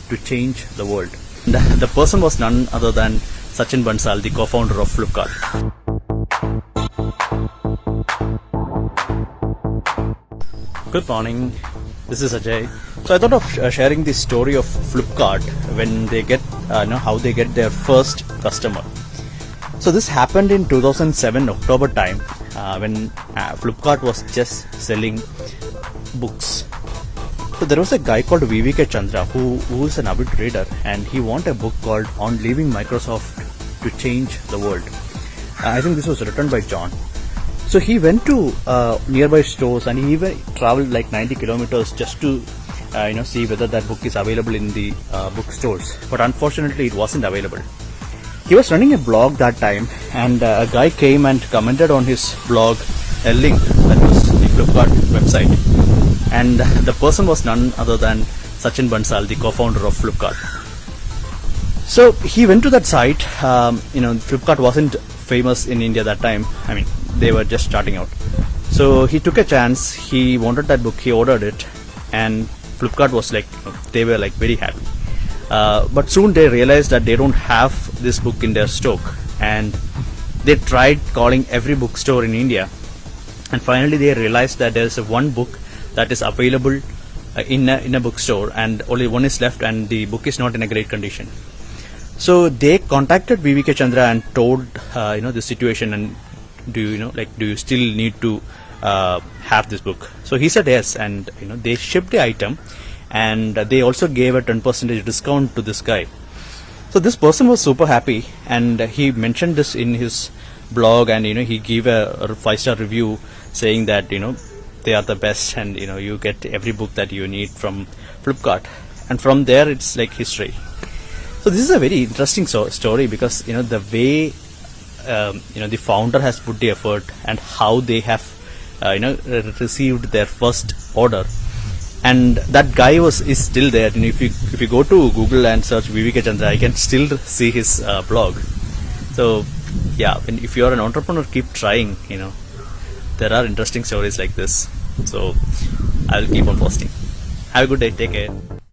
to change the world. The person was none other than Sachin Bansal, the co-founder of Flipkart. Good morning, this is Ajay. So I thought of sharing the story of Flipkart when they get, how they get their first customer. So this happened in 2007 October time when Flipkart was just selling books. So there was a guy called VVK Chandra who is an avid reader, and he wanted a book called On Leaving Microsoft to Change the World. I think this was written by John. So he went to nearby stores, and he even traveled like 90 kilometers just to see whether that book is available in the bookstores. But unfortunately it wasn't available. He was running a blog that time, and a guy came and commented on his blog a link that was the Flipkart website, and the person was none other than Sachin Bansal, the co-founder of Flipkart. So he went to that site. Flipkart wasn't famous in India that time. I mean, they were just starting out. So he took a chance. He wanted that book. He ordered it, and Flipkart was they were very happy. But soon they realized that they don't have this book in their stock, and they tried calling every bookstore in India, and finally they realized that there is one book that is available in a bookstore, and only one is left, and the book is not in a great condition. So they contacted VVK Chandra and told the situation, and do you still need to have this book? So he said yes, and they shipped the item, and they also gave a 10% discount to this guy. So this person was super happy, and he mentioned this in his blog, and he gave a 5-star review saying that they are the best, and you get every book that you need from Flipkart. And from there it's like history. So this is a very interesting story, because the way the founder has put the effort, and how they have received their first order. And that guy is still there. If you go to Google and search VVK Chandra, I can still see his blog. So yeah, if you are an entrepreneur, keep trying. There are interesting stories like this. So I will keep on posting. Have a good day. Take care.